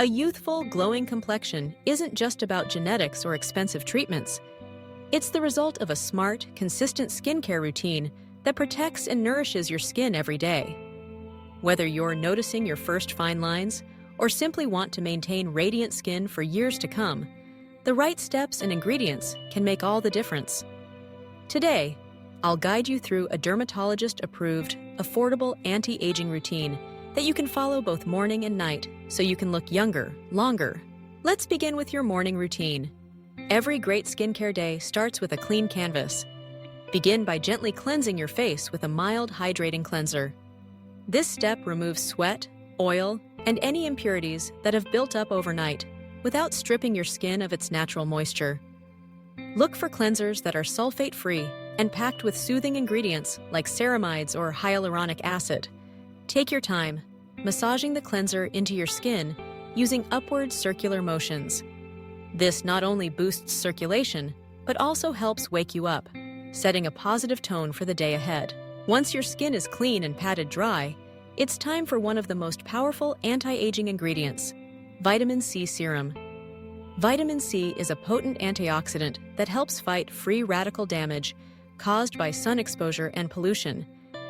A youthful, glowing complexion isn't just about genetics or expensive treatments. It's the result of a smart, consistent skincare routine that protects and nourishes your skin every day. Whether you're noticing your first fine lines or simply want to maintain radiant skin for years to come, the right steps and ingredients can make all the difference. Today, I'll guide you through a dermatologist-approved, affordable anti-aging routine that you can follow both morning and night so you can look younger, longer. Let's begin with your morning routine. Every great skincare day starts with a clean canvas. Begin by gently cleansing your face with a mild, hydrating cleanser. This step removes sweat, oil, and any impurities that have built up overnight without stripping your skin of its natural moisture. Look for cleansers that are sulfate-free and packed with soothing ingredients like ceramides or hyaluronic acid. Take your time, massaging the cleanser into your skin using upward circular motions. This not only boosts circulation, but also helps wake you up, setting a positive tone for the day ahead. Once your skin is clean and patted dry, it's time for one of the most powerful anti-aging ingredients, vitamin C serum. Vitamin C is a potent antioxidant that helps fight free radical damage caused by sun exposure and pollution,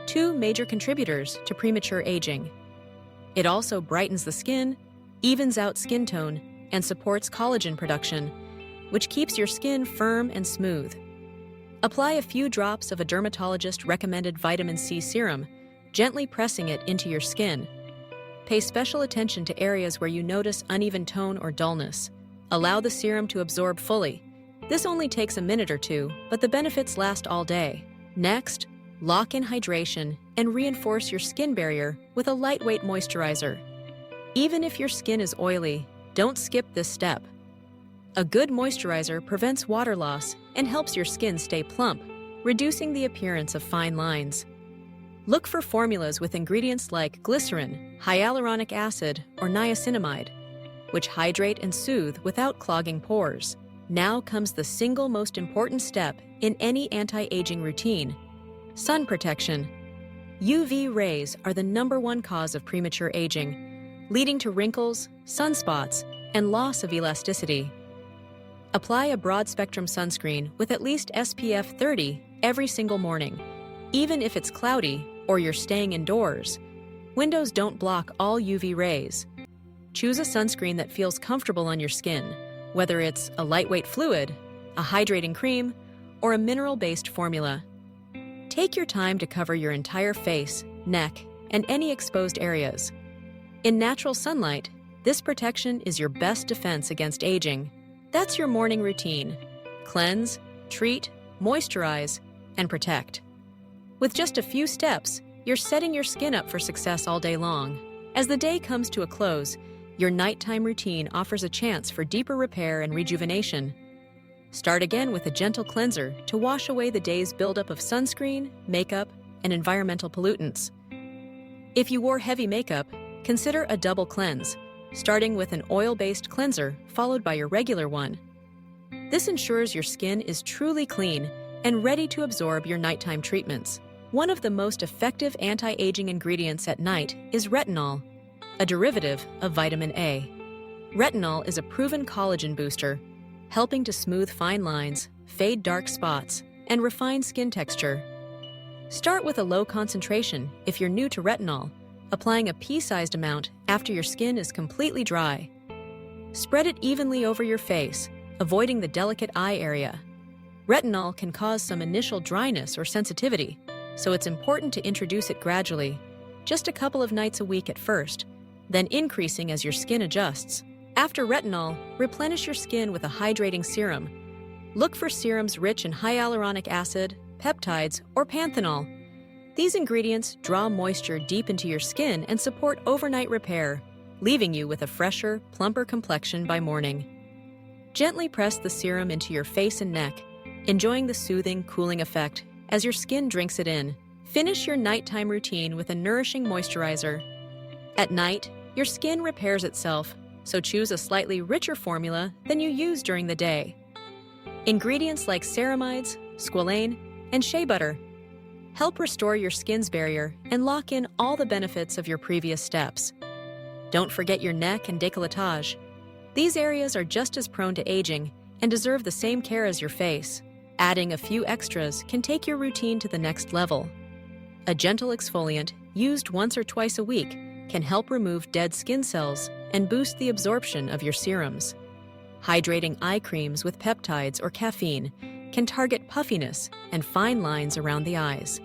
two major contributors to premature aging. It also brightens the skin, evens out skin tone, and supports collagen production, which keeps your skin firm and smooth. Apply a few drops of a dermatologist-recommended vitamin C serum, gently pressing it into your skin. Pay special attention to areas where you notice uneven tone or dullness. Allow the serum to absorb fully. This only takes a minute or two, but the benefits last all day. Next, lock in hydration and reinforce your skin barrier with a lightweight moisturizer. Even if your skin is oily, don't skip this step. A good moisturizer prevents water loss and helps your skin stay plump, reducing the appearance of fine lines. Look for formulas with ingredients like glycerin, hyaluronic acid, or niacinamide, which hydrate and soothe without clogging pores. Now comes the single most important step in any anti-aging routine: sun protection. UV rays are the #1 cause of premature aging, leading to wrinkles, sunspots, and loss of elasticity. Apply a broad-spectrum sunscreen with at least SPF 30 every single morning, even if it's cloudy or you're staying indoors. Windows don't block all UV rays. Choose a sunscreen that feels comfortable on your skin, whether it's a lightweight fluid, a hydrating cream, or a mineral-based formula. Take your time to cover your entire face, neck, and any exposed areas. In natural sunlight, this protection is your best defense against aging. That's your morning routine: cleanse, treat, moisturize, and protect. With just a few steps, you're setting your skin up for success all day long. As the day comes to a close, your nighttime routine offers a chance for deeper repair and rejuvenation. Start again with a gentle cleanser to wash away the day's buildup of sunscreen, makeup, and environmental pollutants. If you wore heavy makeup, consider a double cleanse, starting with an oil-based cleanser followed by your regular one. This ensures your skin is truly clean and ready to absorb your nighttime treatments. One of the most effective anti-aging ingredients at night is retinol, a derivative of vitamin A. Retinol is a proven collagen booster, helping to smooth fine lines, fade dark spots, and refine skin texture. Start with a low concentration if you're new to retinol, applying a pea-sized amount after your skin is completely dry. Spread it evenly over your face, avoiding the delicate eye area. Retinol can cause some initial dryness or sensitivity, so it's important to introduce it gradually, just a couple of nights a week at first, then increasing as your skin adjusts. After retinol, replenish your skin with a hydrating serum. Look for serums rich in hyaluronic acid, peptides, or panthenol. These ingredients draw moisture deep into your skin and support overnight repair, leaving you with a fresher, plumper complexion by morning. Gently press the serum into your face and neck, enjoying the soothing, cooling effect as your skin drinks it in. Finish your nighttime routine with a nourishing moisturizer. At night, your skin repairs itself, so choose a slightly richer formula than you use during the day. Ingredients like ceramides, squalane, and shea butter help restore your skin's barrier and lock in all the benefits of your previous steps. Don't forget your neck and décolletage. These areas are just as prone to aging and deserve the same care as your face. Adding a few extras can take your routine to the next level. A gentle exfoliant, used once or twice a week, can help remove dead skin cells and boost the absorption of your serums. Hydrating eye creams with peptides or caffeine can target puffiness and fine lines around the eyes.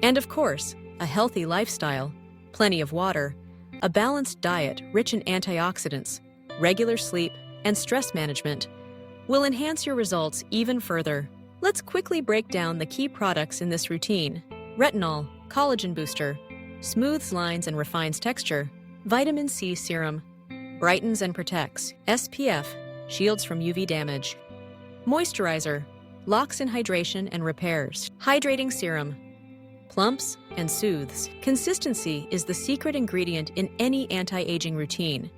And of course, a healthy lifestyle, plenty of water, a balanced diet rich in antioxidants, regular sleep, and stress management will enhance your results even further. Let's quickly break down the key products in this routine. Retinol, collagen booster, smooths lines and refines texture. Vitamin C serum, brightens and protects. SPF, shields from UV damage. Moisturizer, locks in hydration and repairs. Hydrating serum, plumps and soothes. Consistency is the secret ingredient in any anti-aging routine.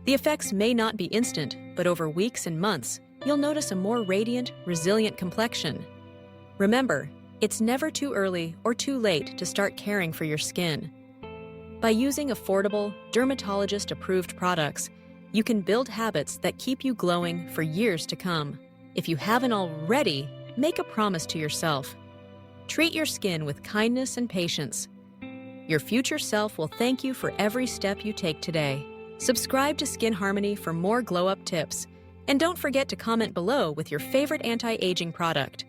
The effects may not be instant, but over weeks and months, you'll notice a more radiant, resilient complexion. Remember, it's never too early or too late to start caring for your skin. By using affordable, dermatologist-approved products, you can build habits that keep you glowing for years to come. If you haven't already, make a promise to yourself. Treat your skin with kindness and patience. Your future self will thank you for every step you take today. Subscribe to SkinHarmony for more glow-up tips. And don't forget to comment below with your favorite anti-aging product.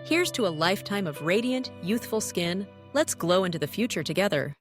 Here's to a lifetime of radiant, youthful skin. Let's glow into the future together.